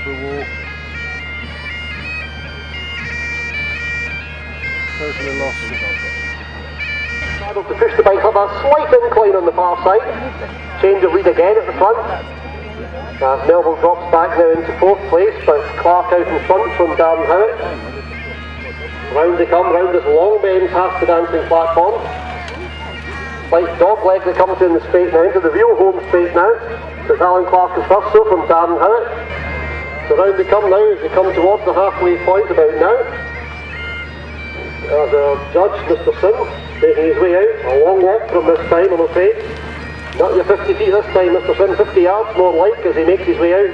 for a walk. Totally lost it. Able to push the bike up a slight incline on the far side. Change of lead again at the front. Melville drops back now into 4th place, but Clark out in front from Darren Howitt. Round they come, round this long bend past the dancing platform. Like dog leg they come to in the straight now, into the real home straight now. So Alan Clark is first, so from Darren Howitt. So round they come now as they come towards the halfway point about now. As our judge, Mr. Sim, making his way out. A long walk from this time, I'm afraid. Not your 50 feet this time, Mr. Sim, 50 yards more like as he makes his way out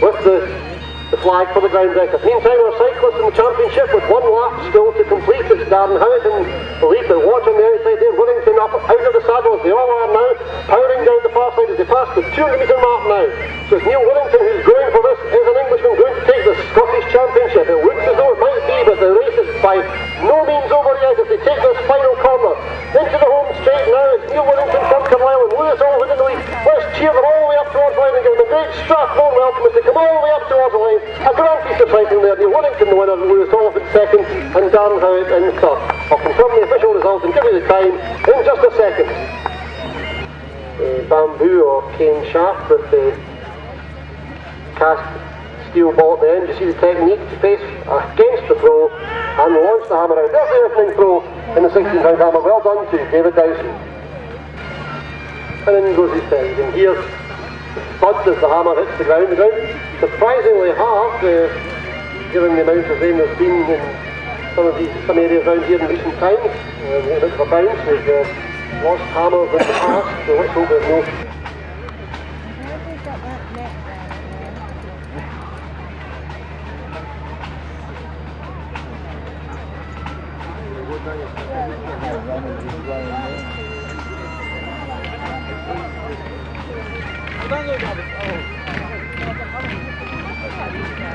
with the flag for the ground record. Meantime, our cyclists in the championship with 1 lap still to complete. It's Darren Howitt and Philippe and watch on the outside there. Whittington up out of the saddle as they all are now, powering down the far side as they pass the 200 metre mark now. So it's Neil Whittington who's going for this. Is an Englishman going to take the Scottish Championship? It looks as though it might be, but the race is by no means over yet as they take this final corner. Into the home straight now, it's Neil Whittington from Carlisle and Lewis Allwood in the lead. Let's cheer them all the way up towards line and give them a great Strathmore welcome as they come all the way up towards the line. A grand piece of cycling there. Neil Whittington the winner, Lewis Allwood second, and Darren Howitt in third. I'll confirm the official results and give you the time in just a second. Bamboo or cane shaft with the cast steel ball at the end. You see the technique to face against the throw and launch the hammer out. There's the opening throw in the 16-pound hammer. Well done to David Dowson. And in goes his pen. And here's the thud as the hammer hits the ground. The ground surprisingly hard, given the amount of rain there's been in some areas around here in recent times. A bit of a bounce. We've lost hammers in the past, so let's hope there's no.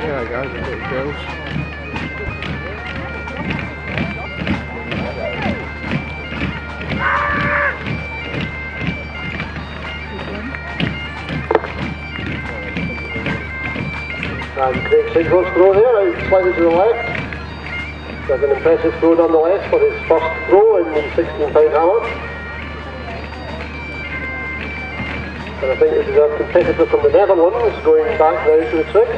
Yeah, guys, little girls. And Craig Sigford's throw there, out slightly to the left. There's an impressive throw nonetheless for his first throw in the 16-pound hammer. And I think this is our competitor from the Netherlands going back now to the trick.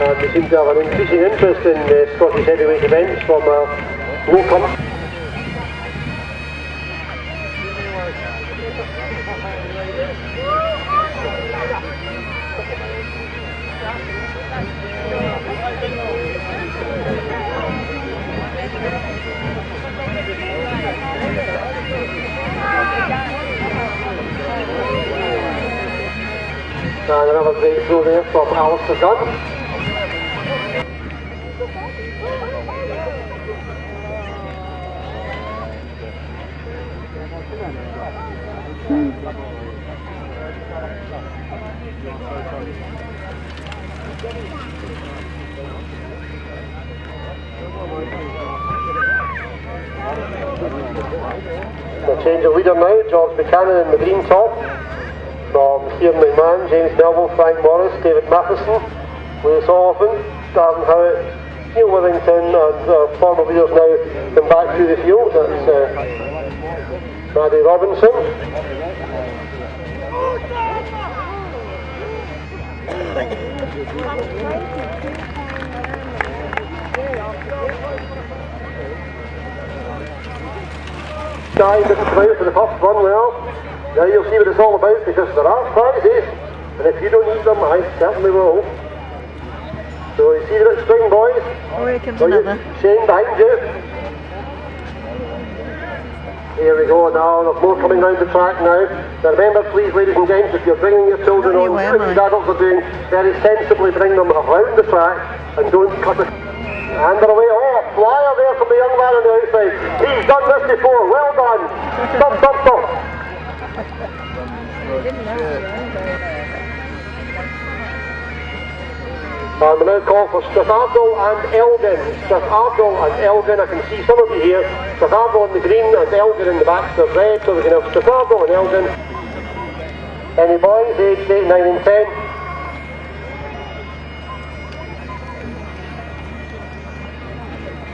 And we seem to have an increasing interest in Scottish heavyweight events from locals. And another great throw there from Alistair Gunn. The change of leader now, George Buchanan in the green top. From Kieran McMahon, James Melville, Frank Morris, David Matheson, Lewis Oliphant, Darren Howitt, Neil Withington, and former leaders now come back through the field. That's Maddie Robinson. Guy didn't come out for the first one well. Now you'll see what it's all about because there are prizes, and if you don't need them, I certainly will. So you see the string, boys? Oh, here comes another. Shane behind you. Here we go now, there's more coming round the track now. Now remember please ladies and gents, if you're bringing your children on, as these adults are doing, very sensibly bring them around the track and don't cut it. And they're away. Oh, a flyer there from the young man on the outside. He's done this before, well done. Stop, stop, stop. And we now call for Strathmore and Elgin. Strathmore and Elgin, I can see some of you here. Strathmore in the green and Elgin in the Baxter red, so we can have Strathmore and Elgin. Any boys aged 8, 9 and 10?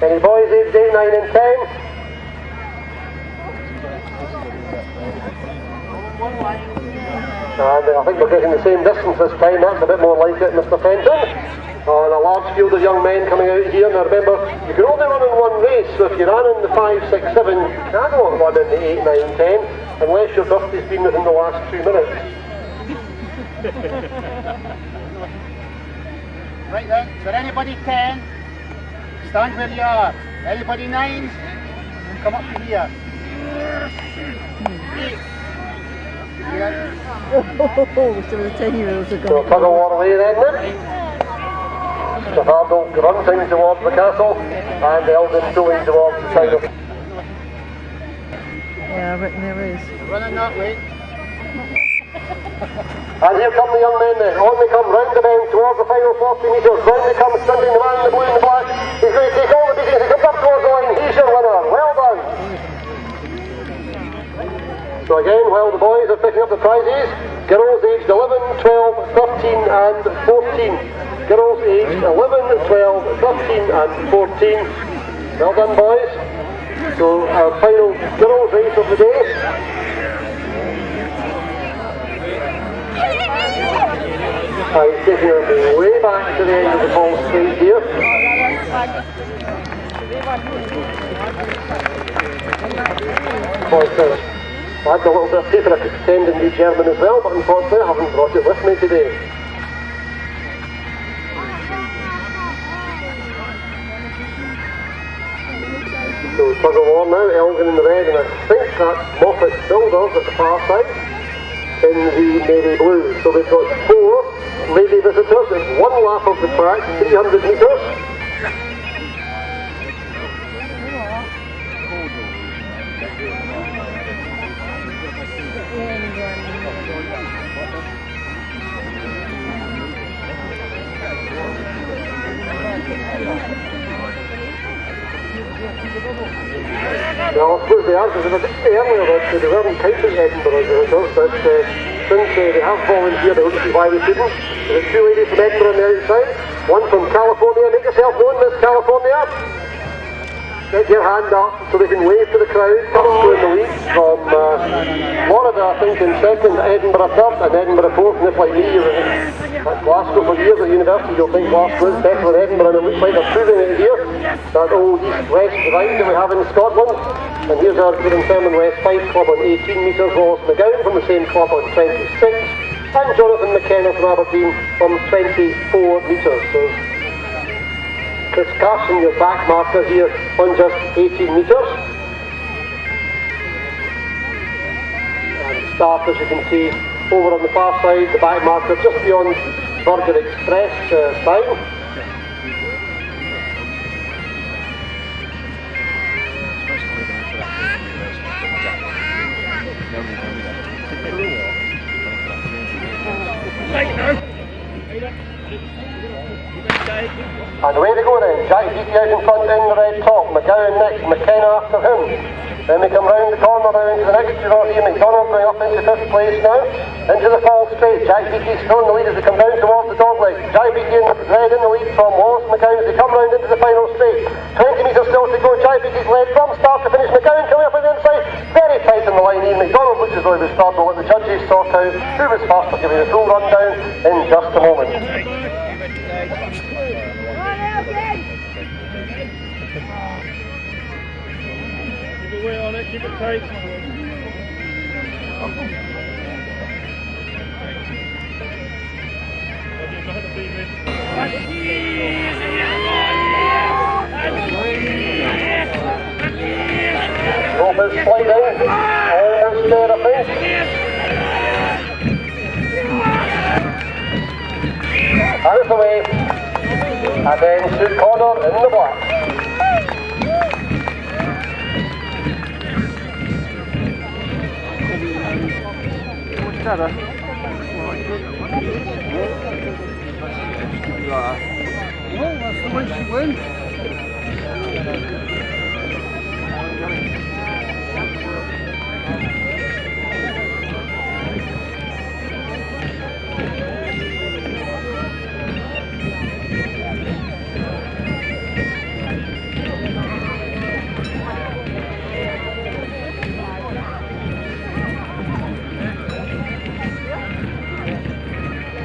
Any boys aged 8, 9 and 10? And I think we're getting the same distance this time, that's a bit more like it, Mr. Fenton. And a large field of young men coming out here. Now remember, you can only run in one race, so if you run in the 5, 6, 7, you cannot run in the 8, 9, 10, unless your birthday's been within the last 2 minutes. Right then, so anybody 10, stand where you are. Anybody 9, come up to here. 8. Oh, so the 10-year-olds are So going. Tug of War away then. Strathmore grunting towards the castle, and Elgin going towards the side of... Yeah, I reckon there is. Running that way. And here come the young men then. On they come, round the bend towards the final 40 metres. Round they come, sprinting the man in the blue and the black. He's going to take all the beatings. He comes up towards the line. He's your winner. Well done. So again, while the boys are picking up the prizes, girls aged 11, 12, 13 and 14. Girls aged 11, 12, 13 and 14. Well done, boys. So our final girls race of the day. He's taking her way back to the end of the ball straight here. Boys says, I had a little bit of paper I could pretend and be German as well, but unfortunately I haven't brought it with me today. So Tug of War now, Elgin in the red, and I think that's Moffat Builders at the far side in the navy blue. So we've got 4 lady visitors, it's 1 lap of the track, 300 metres. Well, I suppose they are, because a bit earlier that they weren't counting Edinburgh as visitors, but since they have volunteered, I don't see why they couldn't. There's 2 ladies from Edinburgh on the outside, 1 from California. Make yourself known, Miss California. Get your hand up so they can wave to the crowd. Cusco in the lead from Florida, I think, in second, Edinburgh third, and Edinburgh fourth. And if, like me, you're at Glasgow for years at university, you'll think Glasgow is better than Edinburgh, and it looks like they're proving it here. That old east-west divide that we have in Scotland. And here's our Glenfermon West 5 club on 18 metres, Wallace McGowan from the same club on 26, and Jonathan McKenna from Aberdeen from 24 metres. So Chris Carson, your back marker here on just 18 metres. And start, as you can see, over on the far side, the back marker just beyond Burger Express sign. And away they go then, Jack Beattie out in front in the red top, McGowan next, McKenna after him. Then we come round the corner now into the next two rows here, MacDonald going up into 5th place now, into the fall straight. Jack Beattie's still in the lead as they come down towards the dog leg. Jack Beattie in red in the lead from Wallace McGowan as they come round into the final straight. 20 metres still to go, Jack Beattie's led from start to finish. McGowan coming up on the inside, very tight on the line here. MacDonald looks as though he was starting to let the judges sort out who was fast. We'll give you the full rundown in just a moment. Keep it weight on it, keep it tight. Rope is sliding, almost there I think. Out of the way, and then shoot corner in the black. What's that? That's the one she wins.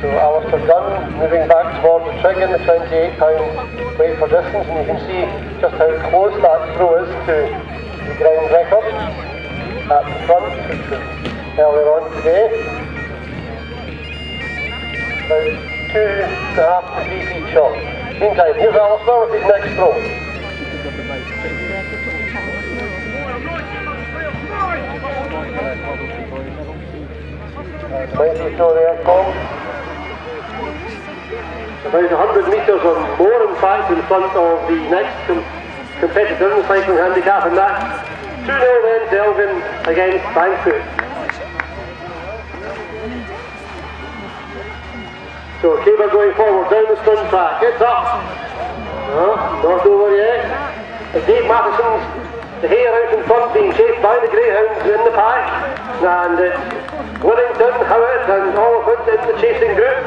So Alistair Gunn moving back towards the trig in the 28-pound weight for distance, and you can see just how close that throw is to the ground record at the front, which was earlier on today. About 2.5 to 3 feet short. Meantime, here's Alistair with his next throw. 20 throw there, Tom. About 100 metres or more, in fact, in front of the next competitor in the cycling handicap, and that's 2-0 then to Elgin against Frankfurt. So Caber going forward down the sprint track, it's up. Not over yet. Dave Matheson's the hare out in front being chased by the greyhounds in the pack, and Whittington, Howitt and all of it in the chasing group.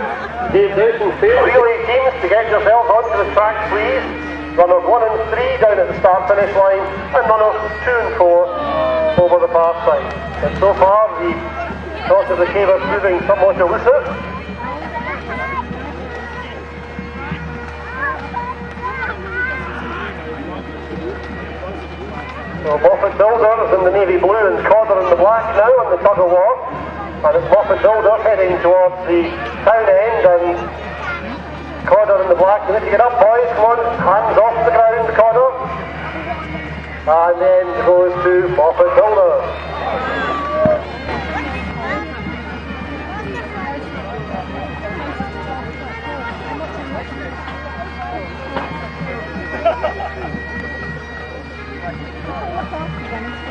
Dave Dowson failed. Relay teams, to get yourselves onto the track please. Runners 1 and 3 down at the start finish line, and runners 2 and 4 over the far side. And so far the toss of the Caber proving somewhat elusive. So Moffat Builder is in the navy blue and Corder in the black now on the Tug of War. And it's Moffat Builder heading towards the town end, and Corder in the black. You need to get up, boys, come on, hands off the ground, Corder. And then it goes to Moffat Builder.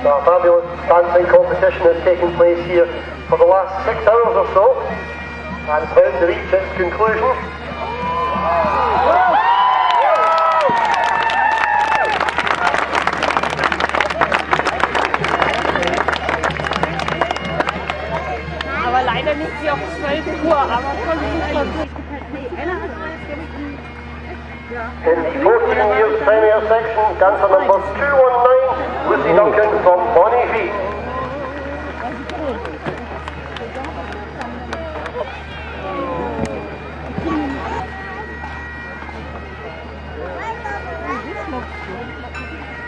So a fabulous dancing competition is taking place here for the last 6 hours or so, and it's about to reach its conclusion. Aber leider nicht wie auf 12 Uhr, aber schon In the 14 years Premier section, dancer number 219, Lucy Duncan from Bonnevie.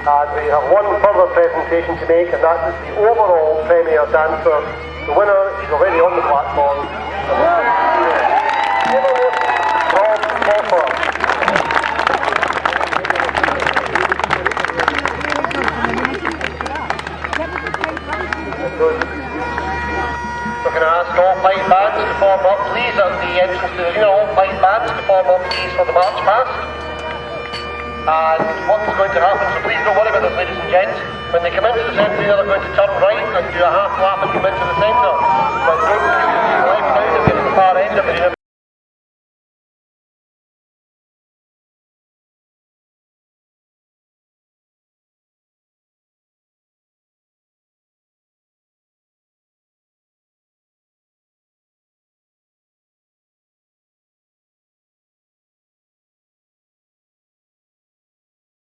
And we have one further presentation to make, and that is the overall Premier dancer. The winner is already on the platform. We're going to ask all 5 bands to form up, please, at the entrance to the arena. All 5 bands to form up, please, for the march past. And what's going to happen, so please don't worry about this, ladies and gents. When they come into the centre, they're going to turn right and do a half lap and come into the centre. But don't